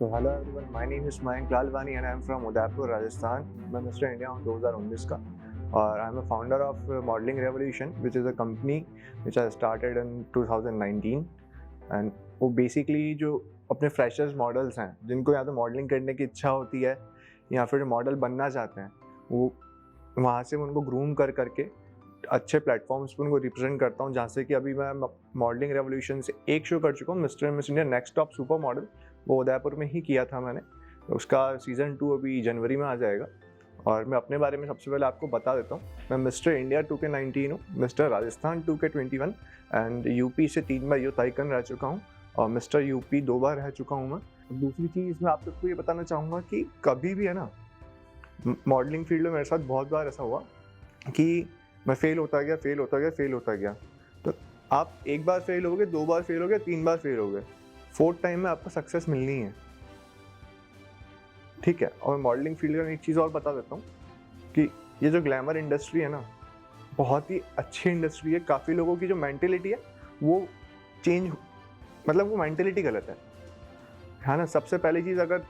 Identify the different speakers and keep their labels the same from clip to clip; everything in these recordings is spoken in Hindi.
Speaker 1: So hello everyone, my name is Mayank Lalwani and I am from Udaipur, Rajasthan. मैं मिस्टर इंडिया हूँ 2019 का और I am a founder of modelling revolution which is a company which I started in 2019 and वो बेसिकली जो अपने फ्रेशर्स मॉडल्स हैं जिनको या तो मॉडलिंग करने की इच्छा होती है या फिर मॉडल बनना चाहते हैं वो वहाँ से उनको ग्रूम कर करके अच्छे प्लेटफॉर्म्स पर उनको रिप्रेजेंट करता हूँ, जहाँ से कि अभी मैं मॉडलिंग रेवोल्यूशन से एक शो कर चुका हूँ, mister and miss India next top super model. वो उदयपुर में ही किया था मैंने। उसका सीज़न 2 अभी जनवरी में आ जाएगा। और मैं अपने बारे में सबसे पहले आपको बता देता हूँ। मैं मिस्टर इंडिया 2K19 हूँ, mister Rajasthan 2K21 and UP से 3 बार यूथ आइकन रह चुका हूँ और मिस्टर यूपी 2 बार रह चुका हूँ मैं। दूसरी चीज़ मैं आप सबको ये बताना चाहूँगा कि कभी भी है ना, मॉडलिंग फील्ड में मेरे साथ बहुत बार ऐसा हुआ कि मैं फेल होता गया। तो आप एक बार फेल हो गए, 2 बार फेल हो गए, 3 बार फेल हो गए, 4th टाइम में आपको सक्सेस मिलनी है, ठीक है। और मॉडलिंग फील्ड में एक चीज़ और बता देता हूँ कि ये जो ग्लैमर इंडस्ट्री है ना, बहुत ही अच्छी इंडस्ट्री है। काफ़ी लोगों की जो मेंटेलिटी है वो चेंज, मतलब वो मेंटेलिटी गलत है ना। सबसे पहली चीज़, अगर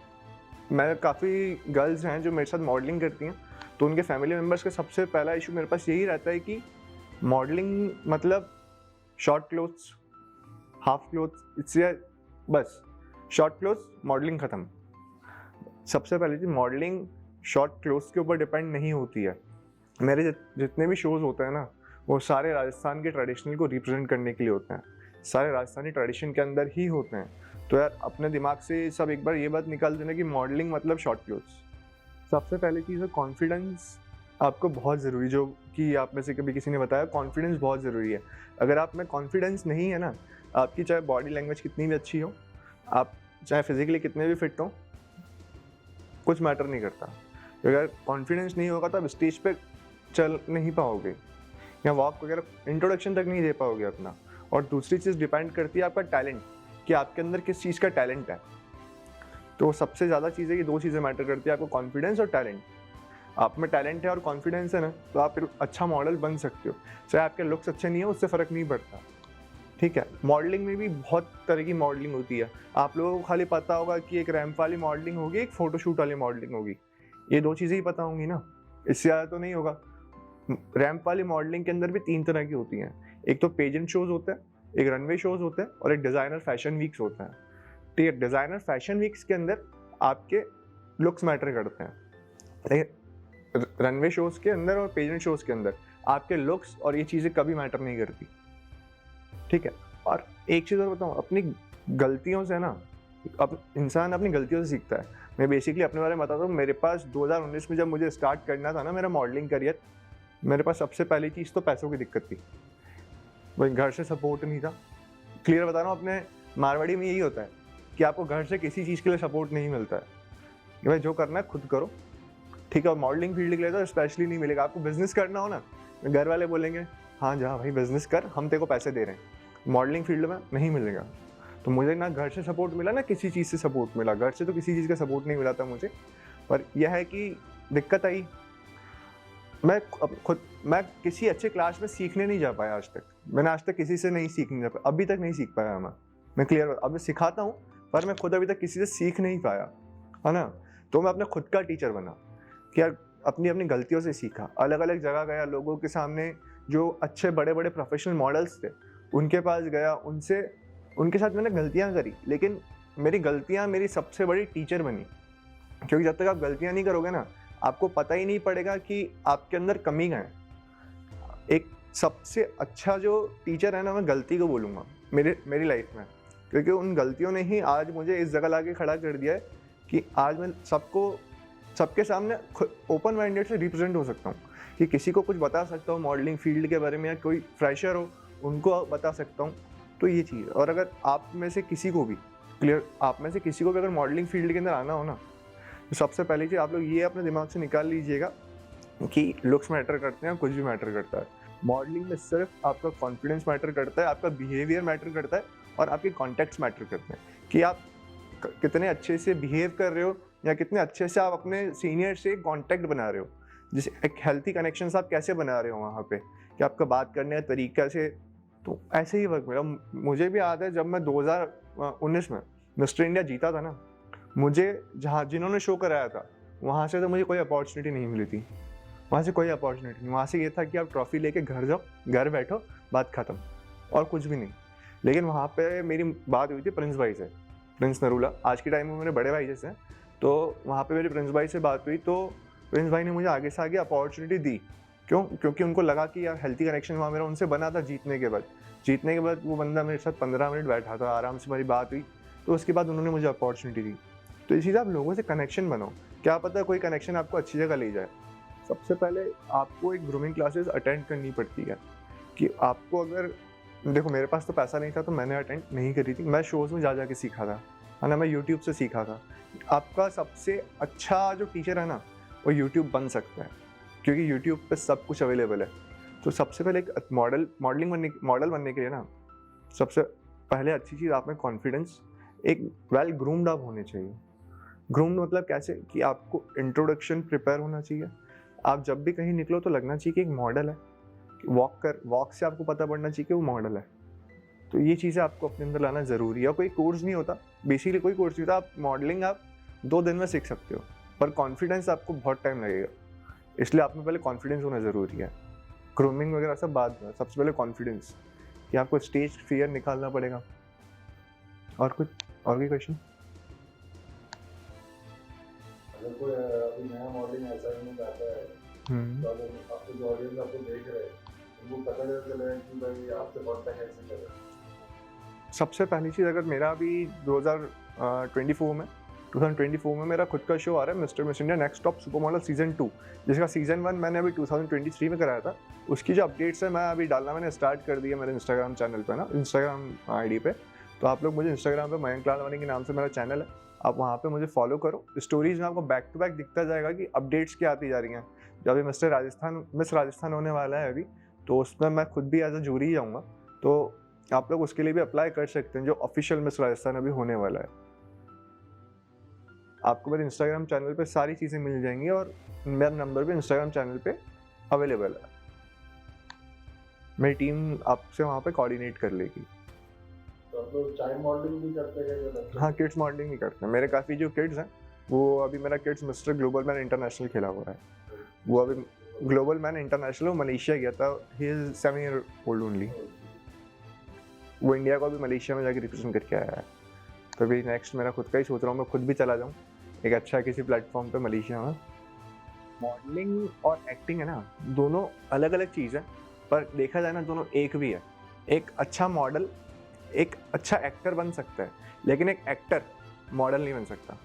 Speaker 1: मैं काफ़ी गर्ल्स हैं जो मेरे साथ मॉडलिंग करती हैं तो उनके फैमिली मेम्बर्स का सबसे पहला इशू मेरे पास यही रहता है कि मॉडलिंग मतलब शॉर्ट क्लोथ्स, हाफ क्लोथ्स, इससे बस शॉर्ट क्लोथ्स, मॉडलिंग ख़त्म। सबसे पहले चीज़, मॉडलिंग शॉर्ट क्लोथ्स के ऊपर डिपेंड नहीं होती है। मेरे जितने भी शोज़ होते हैं ना, वो सारे राजस्थान के ट्रेडिशनल को रिप्रेजेंट करने के लिए होते हैं, सारे राजस्थानी ट्रेडिशन के अंदर ही होते हैं। तो यार अपने दिमाग से सब एक बार ये बात निकाल देना कि मॉडलिंग मतलब शॉर्ट क्लोथ्स। सबसे पहली चीज़ है कॉन्फिडेंस। आपको बहुत ज़रूरी, जो कि आप में से कभी किसी ने बताया, कॉन्फिडेंस बहुत ज़रूरी है। अगर आप में कॉन्फिडेंस नहीं है ना, आपकी चाहे बॉडी लैंग्वेज कितनी भी अच्छी हो, आप चाहे फिजिकली कितने भी फिट हो, कुछ मैटर नहीं करता। अगर कॉन्फिडेंस नहीं होगा तो आप स्टेज पे चल नहीं पाओगे या वॉक वगैरह इंट्रोडक्शन तक नहीं दे पाओगे अपना। और दूसरी चीज़ डिपेंड करती है आपका टैलेंट, कि आपके अंदर किस चीज़ का टैलेंट है। तो सबसे ज़्यादा चीज़ें, ये 2 चीज़ें मैटर करती है, आपको कॉन्फिडेंस और टैलेंट। आप में टैलेंट है और कॉन्फिडेंस है ना, तो आप फिर अच्छा मॉडल बन सकते हो। चाहे आपके लुक्स अच्छे नहीं है, उससे फ़र्क नहीं पड़ता, ठीक है। मॉडलिंग में भी बहुत तरह की मॉडलिंग होती है। आप लोगों को खाली पता होगा कि एक रैंप वाली मॉडलिंग होगी, एक फ़ोटोशूट वाली मॉडलिंग होगी। ये 2 चीज़ें ही पता होंगी ना, इससे ज़्यादा तो नहीं होगा। रैंप वाली मॉडलिंग के अंदर भी 3 तरह की होती हैं। एक तो पेजेंट शोज़ होते हैं, एक रनवे शोज़ होते हैं और एक डिज़ाइनर फैशन वीक्स होते हैं, ठीक है। डिज़ाइनर फैशन वीक्स के अंदर आपके लुक्स मैटर करते हैं, लेकिन रनवे शोज़ के अंदर और पेजेंट शोज़ के अंदर आपके लुक्स और ये चीज़ें कभी मैटर नहीं करती, ठीक है। और एक चीज़ और बताऊँ, अपनी गलतियों से ना, अब इंसान अपनी गलतियों से सीखता है। मैं बेसिकली अपने बारे में बताता हूँ। मेरे पास 2019 में जब मुझे स्टार्ट करना था ना मेरा मॉडलिंग करियर, मेरे पास सबसे पहली चीज़ तो पैसों की दिक्कत थी। वही घर से सपोर्ट नहीं था। क्लियर बता रहा हूँ, अपने मारवाड़ी में यही होता है कि आपको घर से किसी चीज़ के लिए सपोर्ट नहीं मिलता है कि भाई जो करना है खुद करो, ठीक है। और मॉडलिंग फील्ड के लिए तो स्पेशली नहीं मिलेगा। आपको बिजनेस करना हो ना, घर वाले बोलेंगे हाँ जा भाई बिजनेस कर, हम तेरे को पैसे दे रहे हैं। मॉडलिंग फील्ड में नहीं मिलेगा। तो मुझे ना घर से सपोर्ट मिला ना किसी चीज़ से सपोर्ट मिला। घर से तो किसी चीज़ का सपोर्ट नहीं मिला था मुझे। पर यह है कि दिक्कत आई, मैं किसी अच्छे क्लास में सीखने नहीं जा पाया आज तक। मैंने आज तक किसी से नहीं सीखने जा पाया, अभी तक नहीं सीख पाया मैं क्लियर। अब सिखाता हूँ पर मैं खुद अभी तक किसी से सीख नहीं पाया, है ना। तो मैं अपने खुद का टीचर बना कि यार अपनी अपनी गलतियों से सीखा। अलग अलग जगह गया, लोगों के सामने जो अच्छे बड़े बड़े प्रोफेशनल मॉडल्स थे उनके पास गया, उनके साथ मैंने गलतियाँ करी, लेकिन मेरी गलतियाँ मेरी सबसे बड़ी टीचर बनी। क्योंकि जब तक आप गलतियाँ नहीं करोगे ना, आपको पता ही नहीं पड़ेगा कि आपके अंदर कमी है। एक सबसे अच्छा जो टीचर है ना, मैं गलती को बोलूँगा मेरी लाइफ में, क्योंकि उन गलतियों ने ही आज मुझे इस जगह लाके खड़ा कर दिया है कि आज मैं सबके सामने ओपन माइंडेड से रिप्रेजेंट हो सकता हूँ, कि किसी को कुछ बता सकता हूँ मॉडलिंग फील्ड के बारे में, या कोई फ्रेशर हो उनको बता सकता हूँ। तो ये चीज़। और अगर आप में से किसी को भी अगर मॉडलिंग फील्ड के अंदर आना हो ना, तो सबसे पहली चीज़ आप लोग ये अपने दिमाग से निकाल लीजिएगा कि लुक्स मैटर करते हैं, कुछ भी मैटर करता है। मॉडलिंग में सिर्फ आपका कॉन्फिडेंस मैटर करता है, आपका बिहेवियर मैटर करता है और आपके कॉन्टेक्ट्स मैटर करते हैं, कि आप कितने अच्छे से बिहेव कर रहे हो या कितने अच्छे से आप अपने सीनियर से कॉन्टैक्ट बना रहे हो। जैसे एक हेल्थी कनेक्शंस आप कैसे बना रहे हो वहाँ पे, कि आपका बात करने का तरीका से। तो ऐसे ही वर्क मिला। मुझे भी याद है जब मैं 2019 में मिस्टर इंडिया जीता था ना, मुझे जहाँ जिन्होंने शो कराया था वहाँ से तो मुझे कोई अपॉर्चुनिटी नहीं मिली थी, वहाँ से कोई अपॉर्चुनिटी नहीं। वहाँ से ये था कि आप ट्रॉफी लेके घर जाओ, घर बैठो, बात ख़त्म, और कुछ भी नहीं। लेकिन वहाँ पे मेरी बात हुई थी प्रिंस भाई से, प्रिंस नरूला आज के टाइम में मेरे बड़े भाई जैसे हैं। तो वहाँ पे मेरी प्रिंस भाई से बात हुई, तो प्रिंस भाई ने मुझे आगे से आगे अपॉर्चुनिटी दी। क्यों? क्योंकि उनको लगा कि यार हेल्थी कनेक्शन वहाँ मेरा उनसे बना था जीतने के बाद। जीतने के बाद वो बंदा मेरे साथ 15 मिनट बैठा था, आराम से मेरी बात हुई, तो उसके बाद उन्होंने मुझे अपॉर्चुनिटी दी। तो इसी से आप लोगों से कनेक्शन बनाओ, क्या पता कोई कनेक्शन आपको अच्छी जगह ले जाए। सबसे पहले आपको एक ग्रूमिंग क्लासेस अटेंड करनी पड़ती है कि आपको अगर देखो मेरे पास तो पैसा नहीं था तो मैंने अटेंड नहीं करी थी, मैं शोज़ में जा के सीखा था, है ना, मैं यूट्यूब से सीखा था। आपका सबसे अच्छा जो टीचर है ना वो यूट्यूब बन सकता है, क्योंकि यूट्यूब पे सब कुछ अवेलेबल है। तो सबसे पहले एक मॉडल बनने के लिए ना सबसे पहले अच्छी चीज़ आप में कॉन्फिडेंस, एक वेल ग्रूम्ड आप होने चाहिए। ग्रूम्ड मतलब कैसे कि आपको इंट्रोडक्शन प्रिपेयर होना चाहिए। आप जब भी कहीं निकलो तो लगना चाहिए कि एक मॉडल है, वॉक से आपको पता पड़ना चाहिए कि वो मॉडल है। तो ये चीज़ें आपको अपने अंदर लाना ज़रूरी है। कोई कोर्स नहीं होता, बेसिकली कोई कोर्स नहीं होता। आप मॉडलिंग आप 2 दिन में सीख सकते हो, पर कॉन्फिडेंस आपको बहुत टाइम लगेगा, इसलिए आप में पहले कॉन्फिडेंस होना ज़रूरी है। ग्रूमिंग वगैरह सब बाद में, सबसे पहले कॉन्फिडेंस, कि आपको स्टेज फियर निकालना पड़ेगा। और कुछ और भी क्वेश्चन?
Speaker 2: अगर कोई अभी नया मॉडलिंग ऐसा करना चाहता है तो अगर आपके जो ऑडियंस आपको देख रहे हैं उनको पता चले कि भाई आपसे कांटेक्ट कैसे करें।
Speaker 1: सबसे पहली चीज़, अगर मेरा अभी 2024 में मेरा खुद का शो आ रहा है, mister miss India next top super model season 2, जिसका सीजन 1 मैंने अभी 2023 में कराया था। उसकी जो अपडेट्स है मैं अभी डालना मैंने स्टार्ट कर दिया मेरे इंस्टाग्राम चैनल पे ना, इंस्टाग्राम आईडी पे। तो आप लोग मुझे इंस्टाग्राम पे मयंक लालवानी के नाम से मेरा चैनल है, आप वहाँ पे मुझे फॉलो करो। स्टोरीज में आपको बैक टू बैक दिखता जाएगा कि अपडेट्स क्या आती जा रही हैं। जब अभी मिस राजस्थान होने वाला है अभी, तो उसमें मैं खुद भी एज अ जूरी जाऊँगा, तो आप लोग उसके लिए भी अप्लाई कर सकते हैं, जो ऑफिशियल मिस राजस्थान अभी होने वाला है। आपको मेरे इंस्टाग्राम चैनल पे सारी चीज़ें मिल जाएंगी, और मेरा नंबर भी इंस्टाग्राम चैनल पे अवेलेबल है। मेरी टीम आपसे वहाँ पे कोऑर्डिनेट कर लेगी।
Speaker 2: तो आप लोग चाइल्ड मॉडलिंग भी करते हैं?
Speaker 1: हाँ, किड्स मॉडलिंग भी करते हैं। मेरे काफ़ी जो किड्स हैं वो अभी मेरा kids mister global man international खेला हुआ है। वो अभी ग्लोबल मैन इंटरनेशनल मलेशिया गया था, he is 7 year old only. वो इंडिया को अभी मलेशिया में जाके रिप्रेजेंट करके आया है। तो अभी नेक्स्ट मेरा खुद का ही सोच रहा हूँ, मैं खुद भी चला जाऊँ एक अच्छा किसी प्लेटफॉर्म पे मलेशिया में। मॉडलिंग और एक्टिंग है ना, दोनों अलग अलग चीज़ है, पर देखा जाए ना दोनों एक भी है। एक अच्छा मॉडल एक अच्छा एक्टर बन सकता है, लेकिन एक एक्टर मॉडल नहीं बन सकता।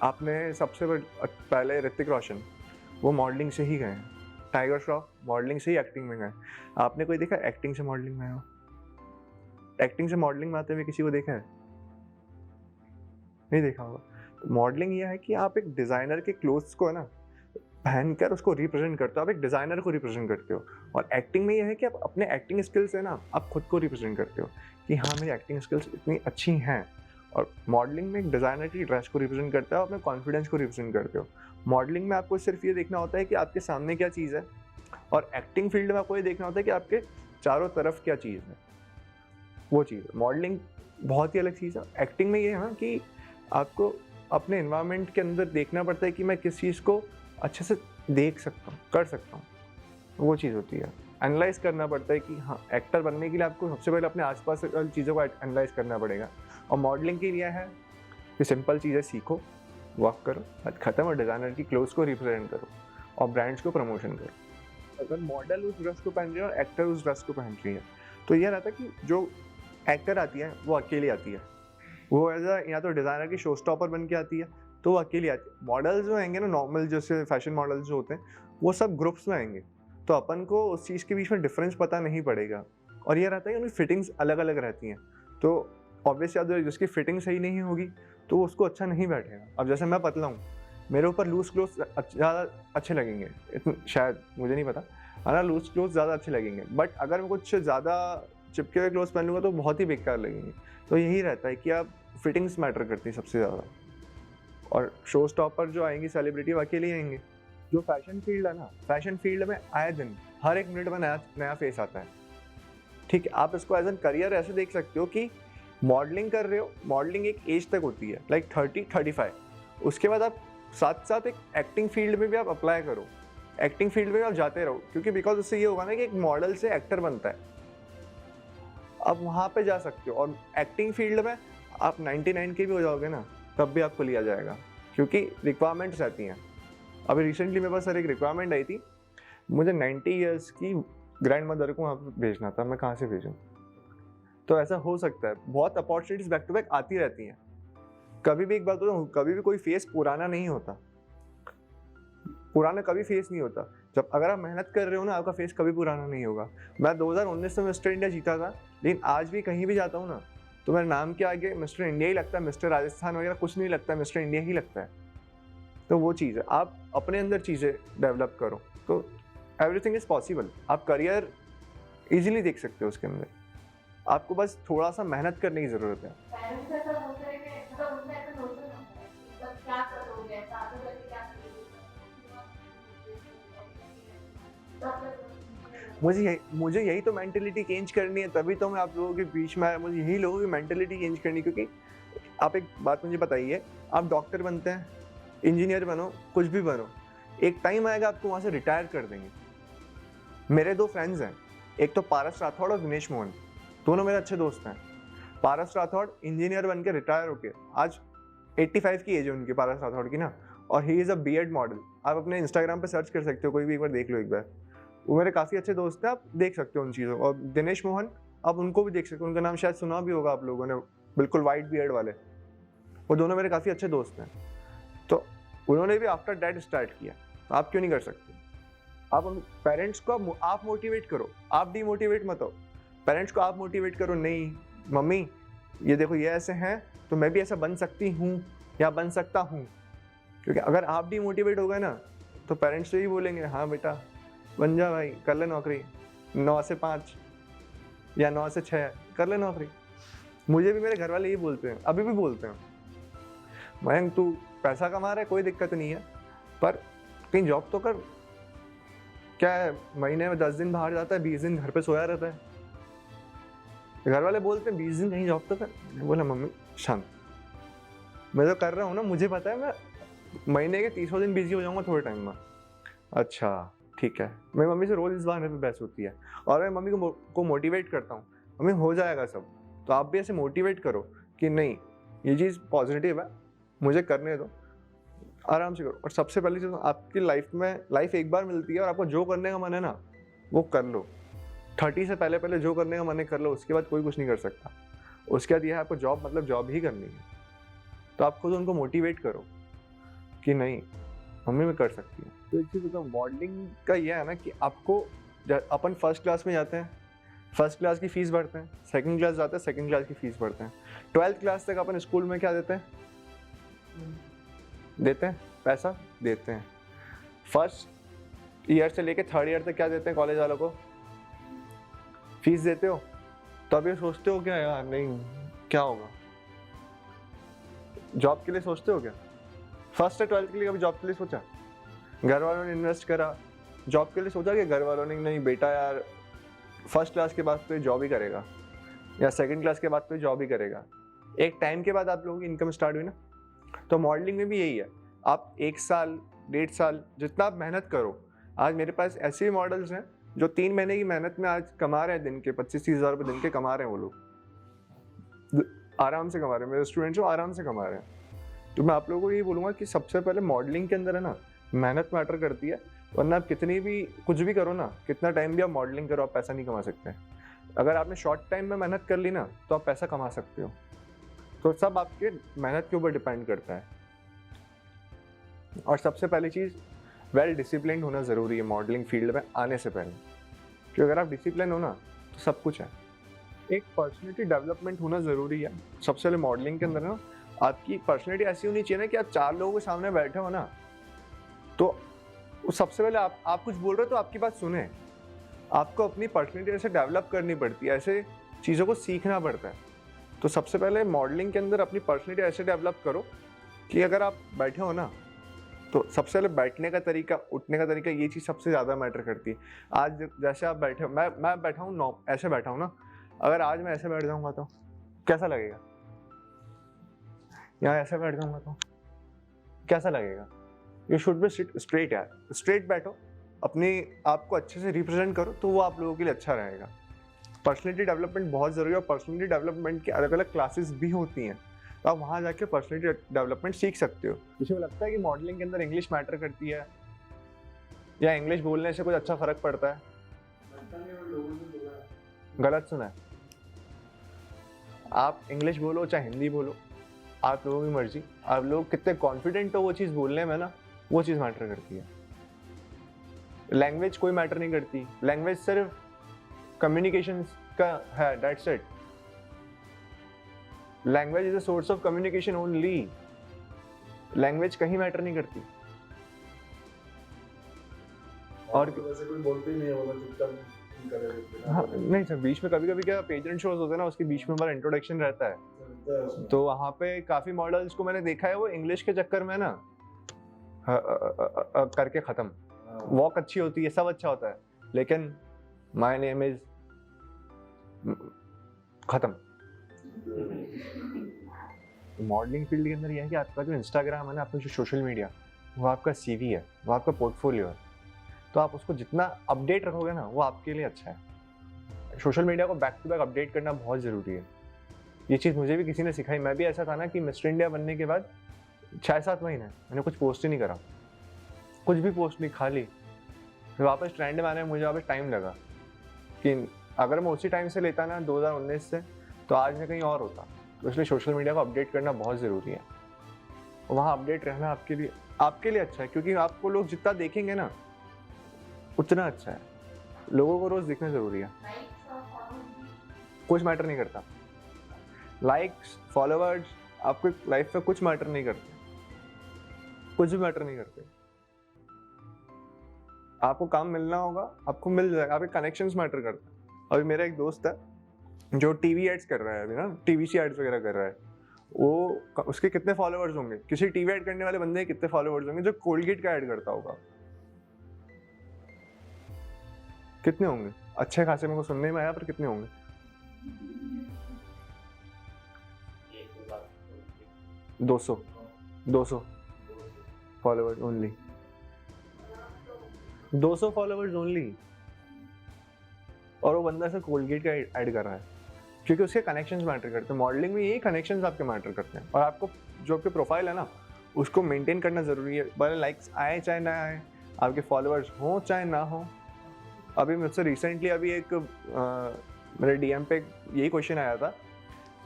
Speaker 1: आपने सबसे पहले ऋतिक रोशन, वो मॉडलिंग से ही गए हैं। टाइगर श्रॉफ मॉडलिंग से ही एक्टिंग में गए। आपने कोई देखा एक्टिंग से मॉडलिंग में हो? एक्टिंग से मॉडलिंग में आते हुए किसी को देखा है? नहीं देखा होगा। तो मॉडलिंग ये है कि आप एक डिज़ाइनर के क्लोथ्स को है ना पहनकर उसको रिप्रेजेंट करते हो, आप एक डिज़ाइनर को रिप्रेजेंट करते हो। और एक्टिंग में ये है कि आप अपने एक्टिंग स्किल्स है ना, आप खुद को रिप्रेजेंट करते हो कि हाँ मेरी एक्टिंग स्किल्स इतनी अच्छी हैं। और मॉडलिंग में एक डिज़ाइनर की ड्रेस को रिप्रेजेंट करता है, अपने कॉन्फिडेंस को रिप्रेजेंट करते हो। मॉडलिंग में आपको सिर्फ ये देखना होता है कि आपके सामने क्या चीज़ है, और एक्टिंग फील्ड में आपको ये देखना होता है कि आपके चारों तरफ क्या चीज़ है, वो चीज़। मॉडलिंग बहुत ही अलग चीज़ है। एक्टिंग में ये है ना कि आपको अपने एनवायरनमेंट के अंदर देखना पड़ता है कि मैं किस चीज़ को अच्छे से देख सकता हूँ, कर सकता हूँ, वो चीज़ होती है। एनालाइज करना पड़ता है कि हाँ एक्टर बनने के लिए आपको सबसे पहले अपने आसपास वाली चीज़ों को एनालाइज करना पड़ेगा। और मॉडलिंग के लिए है कि सिंपल चीज़ें सीखो, वर्क करो, बात खत्म, और डिज़ाइनर की क्लोथ्स को रिप्रेजेंट करो और ब्रांड्स को प्रमोशन करो। अगर मॉडल उस ड्रेस को पहन रही है और एक्टर उस ड्रेस को पहन रही है, तो यह रहता है कि जो एक्टर आती है वो अकेली आती है, वो एज अ या तो डिज़ाइनर की शो स्टॉपर बन के आती है, तो वो अकेली आती है। मॉडल्स जो आएंगे ना, नॉर्मल जैसे फैशन मॉडल्स जो होते हैं, वो सब ग्रुप्स में आएंगे, तो अपन को उस चीज़ के बीच में डिफरेंस पता नहीं पड़ेगा। और ये रहता है कि उनकी फिटिंग्स अलग अलग रहती हैं, तो ऑब्वियसली अब जिसकी फिटिंग सही नहीं होगी तो उसको अच्छा नहीं बैठेगा। अब जैसे मैं पतला हूँ, मेरे ऊपर लूज क्लोथ्स ज़्यादा अच्छे लगेंगे, शायद मुझे नहीं पता, है ना, लूज क्लोथ्स ज़्यादा अच्छे लगेंगे। बट अगर मैं कुछ ज़्यादा चिपके हुए क्लोथ्स पहन लूँगा तो बहुत ही बेकार लगेंगे। तो यही रहता है कि आप फिटिंग्स मैटर करती है सबसे ज़्यादा। और शो स्टॉपर जो आएंगी सेलिब्रिटी, वो अकेले आएंगे। जो फैशन फील्ड है ना, फैशन फील्ड में आए दिन हर एक मिनट में नया फेस आता है। ठीक है, आप इसको एज एन करियर ऐसे देख सकते हो कि मॉडलिंग कर रहे हो, मॉडलिंग एक एज तक होती है, लाइक 30-35, उसके बाद आप साथ साथ एक एक्टिंग फील्ड में भी आप अप्लाई करो, एक्टिंग फील्ड में आप जाते रहो, क्योंकि बिकॉज उससे ये होगा ना कि एक मॉडल से एक्टर बनता है, आप वहाँ पे जा सकते हो। और एक्टिंग फील्ड में आप 99 के भी हो जाओगे ना, तब भी आपको लिया जाएगा, क्योंकि रिक्वायरमेंट्स रहती हैं। अभी रिसेंटली मेरे पास सर एक रिक्वायरमेंट आई थी, मुझे 90 ईयर्स की ग्रैंड मदर को वहाँ पे भेजना था, मैं कहाँ से भेजूँ? तो ऐसा हो सकता है, बहुत अपॉर्चुनिटीज बैक टू बैक आती रहती हैं। कभी भी एक बात बताऊँ, कभी भी कोई फेस पुराना नहीं होता, पुराना कभी फेस नहीं होता। जब अगर आप मेहनत कर रहे हो ना, आपका फेस कभी पुराना नहीं होगा। मैं 2019 में मिस्टर इंडिया जीता था, लेकिन आज भी कहीं भी जाता हूँ ना, तो मेरे नाम के आगे मिस्टर इंडिया ही लगता है, मिस्टर राजस्थान वगैरह कुछ नहीं लगता, मिस्टर इंडिया ही लगता है। तो वो चीज़ है, आप अपने अंदर चीज़ें डेवलप करो तो एवरीथिंग इज़ पॉसिबल। आप करियर इजीली देख सकते हो उसके अंदर, आपको बस थोड़ा सा मेहनत करने की ज़रूरत है। मुझे यही तो मेंटेलिटी चेंज करनी है, तभी तो मैं आप लोगों के बीच में आया। मुझे यही लोगों की मेंटेलिटी चेंज करनी, क्योंकि आप एक बात मुझे बताइए, आप डॉक्टर बनते हैं, इंजीनियर बनो, कुछ भी बनो, एक टाइम आएगा आपको वहाँ से रिटायर कर देंगे। मेरे 2 फ्रेंड्स हैं, एक तो पारस राठौड़ और दिनेश मोहन, दोनों मेरे अच्छे दोस्त हैं। पारस राठौड़ इंजीनियर बन के रिटायर होके आज 85 की एज है उनकी, पारस राठौड़ की ना, और he is a BEd model. आप अपने इंस्टाग्राम पे सर्च कर सकते हो, कोई भी एक बार देख लो एक बार, वो मेरे काफ़ी अच्छे दोस्त हैं, आप देख सकते हो उन चीज़ों। और दिनेश मोहन, आप उनको भी देख सकते हो, उनका नाम शायद सुना भी होगा आप लोगों ने, बिल्कुल वाइट बियर्ड वाले, वो दोनों मेरे काफ़ी अच्छे दोस्त हैं। तो उन्होंने भी आफ्टर डैड स्टार्ट किया, तो आप क्यों नहीं कर सकते? आप उन पेरेंट्स को आप मोटिवेट करो, आप डीमोटिवेट मत हो। पेरेंट्स को आप मोटिवेट करो, नहीं मम्मी ये देखो ये ऐसे हैं, तो मैं भी ऐसा बन सकती हूँ या बन सकता हूँ। क्योंकि अगर आप डीमोटिवेट हो गए ना, तो पेरेंट्स तो यही बोलेंगे, हाँ बेटा बन जा भाई, कर ले नौकरी, 9 से 5 या 9 से 6 कर ले नौकरी। मुझे भी मेरे घर वाले यही बोलते हैं, अभी भी बोलते हैं, मयंक तू पैसा कमा रहा है, कोई दिक्कत नहीं है, पर कहीं जॉब तो कर। क्या है, महीने में 10 दिन बाहर जाता है, 20 दिन घर पे सोया रहता है। घर वाले बोलते हैं 20 दिन कहीं जॉब तो कर। बोला मम्मी शांत, मैं तो कर रहा हूँ ना, मुझे पता है मैं महीने के 30 दिन बिजी हो जाऊंगा थोड़े टाइम में। अच्छा ठीक है, मेरी मम्मी से रोज इस बहाने पे बहस होती है, और मैं मम्मी को मोटिवेट करता हूँ, मम्मी हो जाएगा सब। तो आप भी ऐसे मोटिवेट करो कि नहीं ये चीज़ पॉजिटिव है, मुझे करने दो, आराम से करो। और सबसे पहली चीज़, आपकी लाइफ एक बार मिलती है, और आपको जो करने का मन है ना वो कर लो। 30 से पहले जो करने का मन है कर लो, उसके बाद कोई कुछ नहीं कर सकता। उसके बाद यह है आपको जॉब मतलब जॉब ही करनी है। तो आप खुद उनको मोटिवेट करो कि नहीं मम्मी मैं कर सकती हूँ। तो एक चीज़ बताऊँ, मॉडलिंग का यह है ना कि आपको अपन फर्स्ट क्लास में जाते हैं, फर्स्ट क्लास की फीस भरते हैं, सेकंड क्लास जाते हैं, सेकंड क्लास की फीस भरते हैं, 12th क्लास तक अपन स्कूल में क्या देते हैं, पैसा देते हैं। फर्स्ट ईयर से लेके 3rd ईयर तक क्या देते हैं कॉलेज वालों को, फीस देते हो। तो अब ये सोचते हो क्या यार नहीं क्या होगा, जॉब के लिए सोचते हो क्या? फर्स्ट से 12th के लिए कभी जॉब के लिए सोचा? घर वालों ने इन्वेस्ट करा, जॉब के लिए सोचा कि घर वालों ने नहीं बेटा यार फर्स्ट क्लास के बाद तो ये जॉब ही करेगा, या सेकंड क्लास के बाद तो ये जॉब ही करेगा। एक टाइम के बाद आप लोगों की इनकम स्टार्ट हुई ना। तो मॉडलिंग में भी यही है, आप 1 साल 1.5 साल जितना आप मेहनत करो। आज मेरे पास ऐसे मॉडल्स हैं जो 3 महीने की मेहनत में आज कमा रहे हैं, दिन के 25-30 हज़ार रुपये दिन के कमा रहे हैं, वो लोग आराम से कमा रहे हैं, मेरे स्टूडेंट्स आराम से कमा रहे हैं। तो मैं आप लोगों को यही बोलूँगा कि सबसे पहले मॉडलिंग के अंदर है ना मेहनत मैटर करती है, वरना आप कितनी भी कुछ भी करो ना, कितना टाइम भी आप मॉडलिंग करो, आप पैसा नहीं कमा सकते। अगर आपने शॉर्ट टाइम में मेहनत कर ली ना तो आप पैसा कमा सकते हो। तो सब आपके मेहनत के ऊपर डिपेंड करता है। और सबसे पहली चीज़ वेल डिसिप्लिन होना ज़रूरी है मॉडलिंग फील्ड में आने से पहले, क्योंकि अगर आप डिसिप्लिन हो ना तो सब कुछ है। एक पर्सनैलिटी डेवलपमेंट होना ज़रूरी है सबसे पहले मॉडलिंग के अंदर ना। आपकी पर्सनैलिटी ऐसी होनी चाहिए ना कि आप 4 लोगों के सामने बैठे हो ना, तो सबसे पहले आप कुछ बोल रहे हो तो आपकी बात सुने। आपको अपनी पर्सनैलिटी ऐसे डेवलप करनी पड़ती है, ऐसे चीज़ों को सीखना पड़ता है। तो सबसे पहले मॉडलिंग के अंदर अपनी पर्सनैलिटी ऐसे डेवलप करो कि अगर आप बैठे हो ना तो सबसे पहले बैठने का तरीका, उठने का तरीका, ये चीज़ सबसे ज़्यादा मैटर करती है। आज जैसे आप बैठे हो, मैं बैठा हूँ ऐसे बैठा हूँ ना, अगर आज मैं ऐसे बैठ जाऊँगा तो कैसा लगेगा? यहाँ ऐसे बैठ जाऊंगा तो कैसा लगेगा? यू शुड बी स्ट्रेट यार, स्ट्रेट बैठो, अपने आप को अच्छे से रिप्रेजेंट करो, तो वो आप लोगों के लिए अच्छा रहेगा। पर्सनैलिटी डेवलपमेंट बहुत ज़रूरी है और पर्सनैलिटी डेवलपमेंट की अलग अलग क्लासेस भी होती हैं, तो आप वहाँ जाके पर्सनैलिटी डेवलपमेंट सीख सकते हो। किसी को लगता है कि मॉडलिंग के अंदर इंग्लिश मैटर करती है या इंग्लिश बोलने से कुछ अच्छा फ़र्क पड़ता है? गलत सुना है। आप इंग्लिश बोलो चाहे हिंदी बोलो, आप लोगों की मर्जी, आप लोग कितने कॉन्फिडेंट हो वो चीज़ बोलने में ना, वो चीज़ मैटर करती है। लैंग्वेज कोई मैटर नहीं करती, लैंग्वेज सिर्फ कम्युनिकेशन का है, that's it. Language is a source of communication only, language कहीं मैटर नहीं करती। और
Speaker 2: वैसे कोई बोलते ही नहीं है, वो चुपचाप कर रहे हैं।
Speaker 1: हाँ नहीं सर, बीच में कभी कभी क्या पेजेंट शोज होते हैं ना, उसके बीच में हमारा इंट्रोडक्शन रहता है, तो वहाँ पे काफी मॉडल्स को मैंने देखा है वो इंग्लिश के चक्कर में ना करके खत्म। वॉक अच्छी होती है, सब अच्छा होता है, लेकिन माय नेम इज खत्म। मॉडलिंग फील्ड के अंदर यह है कि आपका जो इंस्टाग्राम है ना, आपका जो सोशल मीडिया, वो आपका सीवी है, वो आपका पोर्टफोलियो है, तो आप उसको जितना अपडेट रखोगे ना, वो आपके लिए अच्छा है। सोशल मीडिया को बैक टू बैक अपडेट करना बहुत ज़रूरी है। ये चीज़ मुझे भी किसी ने सिखाई। मैं भी ऐसा था ना कि मिस्टर इंडिया बनने के बाद 6-7 महीने मैंने कुछ पोस्ट ही नहीं करा, कुछ भी पोस्ट नहीं, खाली। फिर वापस ट्रेंड में आने में मुझे वापस टाइम लगा कि अगर मैं उसी टाइम से लेता ना 2019 से, तो आज मैं कहीं और होता। तो इसलिए सोशल मीडिया को अपडेट करना बहुत ज़रूरी है, वहाँ अपडेट रहना आपके लिए अच्छा है, क्योंकि आपको लोग जितना देखेंगे ना उतना अच्छा है। लोगों को रोज़ दिखना ज़रूरी है, कुछ मैटर नहीं करता। लाइक्स, फॉलोवर्स आपको लाइफ में कुछ मैटर नहीं करते, कुछ भी मैटर नहीं करते। आपको काम मिलना होगा, आपको मिल जाएगा, आपके कनेक्शंस मैटर करते हैं। अभी मेरा एक दोस्त है जो टीवी एड्स कर रहा है, अभी ना टीवीसी एड्स वगैरह कर रहा है, वो उसके कितने फॉलोवर्स होंगे? किसी टीवी एड करने वाले बंदे के कितने फॉलोवर्स होंगे? जो कोलगेट का एड करता होगा, कितने होंगे? अच्छे खासे मेरे को सुनने में आया, पर कितने होंगे? 200 फॉलोवर्स ओनली, 200 फॉलोवर्स ओनली। और वो बंदा ऐसा कोलगेट का ऐड कर रहा है, क्योंकि उसके कनेक्शंस मैटर करते हैं। मॉडलिंग में यही कनेक्शंस आपके मैटर करते हैं, और आपको जो आपके प्रोफाइल है ना, उसको मेंटेन करना ज़रूरी है। भले लाइक्स आए चाहे ना आए, आपके फॉलोअर्स हों चाहे ना हो। अभी मुझसे रिसेंटली अभी एक मेरे डीएम पे यही क्वेश्चन आया था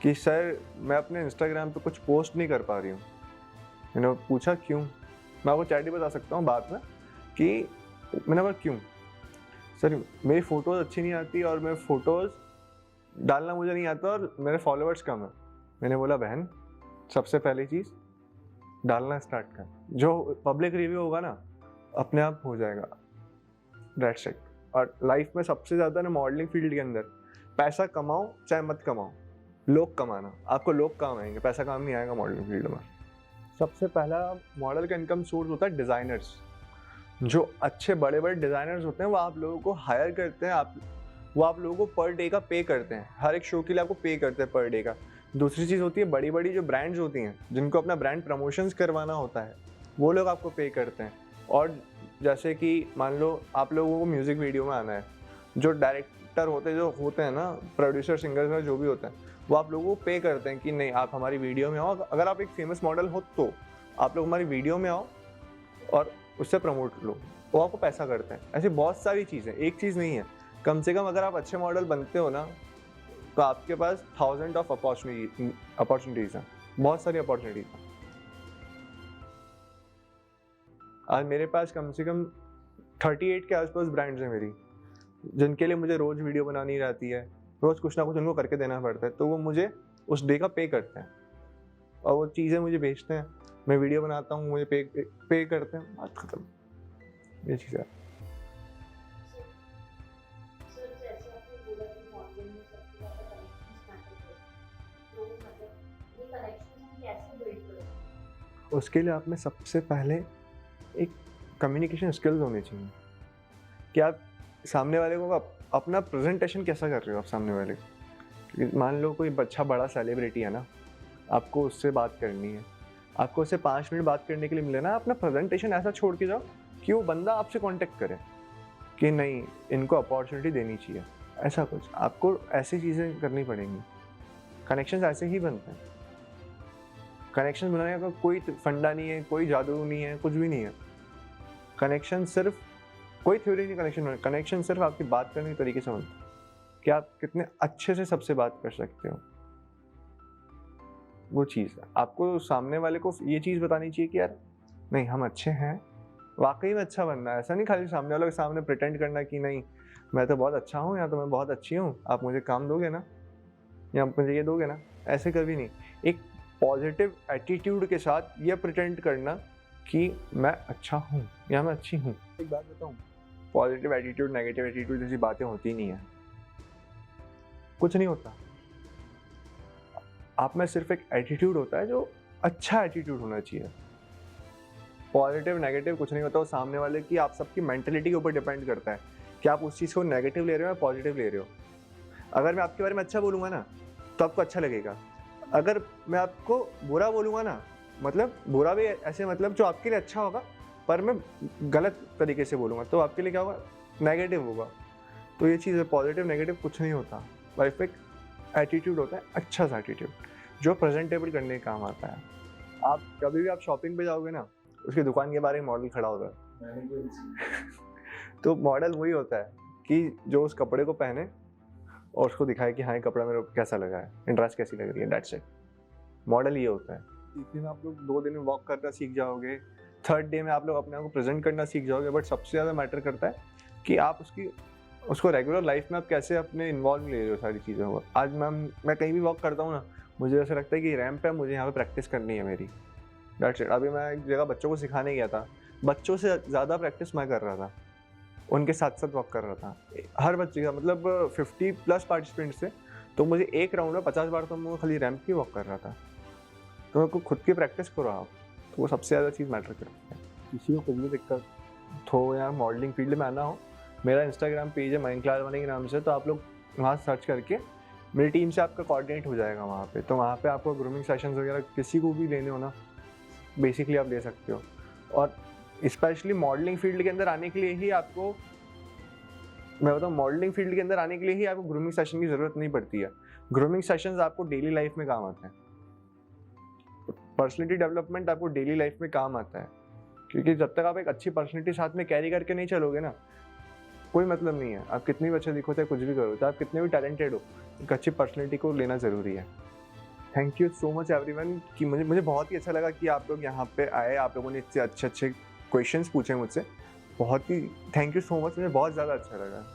Speaker 1: कि सर मैं अपने इंस्टाग्राम पे कुछ पोस्ट नहीं कर पा रही हूँ। मैंने पूछा क्यों? मैं आपको चैट ही बता सकता हूँ बाद में कि मैंने बोला क्यों सर, मेरी फ़ोटोज़ अच्छी नहीं आती और मैं फ़ोटोज़ डालना मुझे नहीं आता और मेरे फॉलोअर्स कम है। मैंने बोला बहन, सबसे पहली चीज़ डालना स्टार्ट कर, जो पब्लिक रिव्यू होगा ना अपने आप हो जाएगा, दैट्स इट। और लाइफ में सबसे ज़्यादा ना मॉडलिंग फील्ड के अंदर पैसा कमाओ चाहे मत कमाओ, लोग कमाना, आपको लोग काम आएंगे, पैसा काम नहीं आएगा मॉडलिंग फील्ड में। सबसे पहला मॉडल का इनकम सोर्स होता है डिज़ाइनर्स। जो अच्छे बड़े बड़े डिज़ाइनर्स होते हैं वो आप लोगों को हायर करते हैं, वो आप लोगों को पर डे का पे करते हैं, हर एक शो के लिए आपको पे करते हैं पर डे का। दूसरी चीज़ होती है बड़ी बड़ी जो ब्रांड्स होती हैं, जिनको अपना ब्रांड प्रमोशंस करवाना होता है, वो लोग आपको पे करते हैं। और जैसे कि मान लो आप लोगों को म्यूज़िक वीडियो में आना है, जो डायरेक्टर होते हैं ना, प्रोड्यूसर सिंगर जो भी होते हैं, वो आप लोगों को पे करते हैं कि नहीं आप हमारी वीडियो में आओ। अगर आप एक फेमस मॉडल हो तो आप लोग हमारी वीडियो में आओ और उससे प्रमोट लो, वो आपको पैसा करते हैं। ऐसी बहुत सारी चीज़ें, एक चीज़ नहीं है। कम से कम अगर आप अच्छे मॉडल बनते हो ना, तो आपके पास 1000 ऑफ अपॉर्चुनिटीज़ हैं, बहुत सारी अपॉर्चुनिटीज़ हैं। आज मेरे पास कम से कम 38 के आसपास ब्रांड्स हैं मेरी, जिनके लिए मुझे रोज़ वीडियो बनानी रहती है, रोज़ कुछ ना कुछ उनको करके देना पड़ता है, तो वो मुझे उस डे का पे करते हैं और वो चीज़ें मुझे भेजते हैं, मैं वीडियो बनाता हूँ, मुझे पे करते हैं, बात खत्म। ये चीज़ है। उसके लिए आप में सबसे पहले एक कम्युनिकेशन स्किल्स होने चाहिए कि आप सामने वाले को अपना प्रेजेंटेशन कैसा कर रहे हो, आप सामने वाले मान लो कोई अच्छा बड़ा सेलिब्रिटी है ना, आपको उससे बात करनी है, आपको उससे 5 मिनट बात करने के लिए मिले ना, अपना प्रेजेंटेशन ऐसा छोड़ के जाओ कि वो बंदा आपसे कांटेक्ट करे कि नहीं, इनको अपॉर्चुनिटी देनी चाहिए। ऐसा कुछ आपको ऐसी चीज़ें करनी पड़ेंगी। कनेक्शंस ऐसे ही बनते हैं। कनेक्शन बनाने का कोई फंडा नहीं है, कोई जादू नहीं है, कुछ भी नहीं है। कनेक्शन सिर्फ कोई थ्योरी नहीं, कनेक्शन सिर्फ आपकी बात करने के तरीके से बनता है कि आप कितने अच्छे से सबसे बात कर सकते हो। वो चीज़ है, आपको सामने वाले को ये चीज़ बतानी चाहिए कि यार नहीं, हम अच्छे हैं, वाकई में अच्छा बनना है। ऐसा नहीं खाली सामने वालों के सामने प्रिटेंड करना कि नहीं मैं तो बहुत अच्छा हूँ या तो मैं बहुत अच्छी हूँ, आप मुझे काम दोगे ना या आप मुझे ये दोगे ना, ऐसे कभी नहीं। एक पॉजिटिव एटीट्यूड के साथ ये प्रिटेंड करना कि मैं अच्छा हूँ या मैं अच्छी हूँ। एक बात बताऊँ, पॉजिटिव एटीट्यूड नेगेटिव एटीट्यूड जैसी बातें होती नहीं है, कुछ नहीं होता। आप में सिर्फ एक एटीट्यूड होता है जो अच्छा एटीट्यूड होना चाहिए। पॉजिटिव नेगेटिव कुछ नहीं होता, वो सामने वाले की आप सबकी मेंटेलिटी के ऊपर डिपेंड करता है कि आप उस चीज़ को नेगेटिव ले रहे हो या पॉजिटिव ले रहे हो। अगर मैं आपके बारे में अच्छा बोलूँगा ना तो आपको अच्छा लगेगा, अगर मैं आपको बुरा बोलूँगा ना, मतलब बुरा भी ऐसे मतलब जो आपके लिए अच्छा होगा पर मैं गलत तरीके से बोलूँगा तो आपके लिए क्या होगा, नेगेटिव होगा। तो ये चीज़ है, पॉजिटिव नेगेटिव कुछ नहीं होता, लाइफ एक एटीट्यूड होता है, अच्छा सा एटीट्यूड जो प्रेजेंटेबल करने का काम आता है। आप कभी भी आप शॉपिंग पे जाओगे ना, उसकी दुकान के बारे में मॉडल खड़ा होता है तो मॉडल वही होता है कि जो उस कपड़े को पहने और उसको दिखाए कि हाँ ये कपड़ा मेरे को कैसा लगा है, ड्रेस कैसी लग रही है, दैट्स इट। मॉडल ये होता है। एक दिन आप लोग 2 दिन में वॉक करना सीख जाओगे, 3rd डे में आप लोग अपने आप को प्रेजेंट करना सीख जाओगे, बट सबसे ज़्यादा मैटर करता है कि आप उसको रेगुलर लाइफ में आप कैसे अपने इन्वॉल्व ले रहे हो सारी चीज़ों को। आज मैं कहीं भी वॉक करता हूँ ना, मुझे ऐसा लगता है कि रैंप है, मुझे यहाँ पे प्रैक्टिस करनी है मेरी, दैट्स इट। अभी मैं एक जगह बच्चों को सिखाने गया था, बच्चों से ज़्यादा प्रैक्टिस मैं कर रहा था, उनके साथ साथ वॉक कर रहा था। हर बच्चे का मतलब 50+ पार्टिसिपेंट्स थे, तो मुझे एक राउंड में 50 बार तो मैं खाली रैंप की वॉक कर रहा था। तो मेरे को खुद की प्रैक्टिस करो आप, तो वो सबसे ज़्यादा चीज़ मैटर करती है। किसी को कुछ भी दिक्कत हो या मॉडलिंग फील्ड में आना हो, मेरा इंस्टाग्राम पेज है मयंक लालवानी के नाम से, तो आप लोग वहाँ सर्च करके मेरी टीम से आपका कोऑर्डिनेट हो जाएगा वहाँ पे। तो वहाँ पे आपको ग्रूमिंग सेशंस वगैरह किसी को भी लेने हो ना, बेसिकली आप ले सकते हो। और स्पेशली मॉडलिंग फील्ड के अंदर आने के लिए ही आपको, मैं बताऊँ, मॉडलिंग फील्ड के अंदर आने के लिए ही आपको ग्रूमिंग सेशन की ज़रूरत नहीं पड़ती है। ग्रूमिंग सेशंस आपको डेली लाइफ में काम आते हैं। पर्सनैलिटी डेवलपमेंट आपको डेली लाइफ में काम आता है, क्योंकि जब तक आप एक अच्छी पर्सनैलिटी साथ में कैरी करके नहीं चलोगे ना, कोई मतलब नहीं है। आप कितनी भी अच्छे दिखो चाहे कुछ भी करो, चाहे आप कितने भी टैलेंटेड हो, एक अच्छी पर्सनैलिटी को लेना ज़रूरी है। Thank you so much everyone कि मुझे बहुत ही अच्छा लगा कि आप लोग यहाँ पे आए, आप लोगों ने इतने अच्छे क्वेश्चंस पूछे मुझसे। बहुत ही थैंक यू सो मच, मुझे बहुत ज़्यादा अच्छा लगा।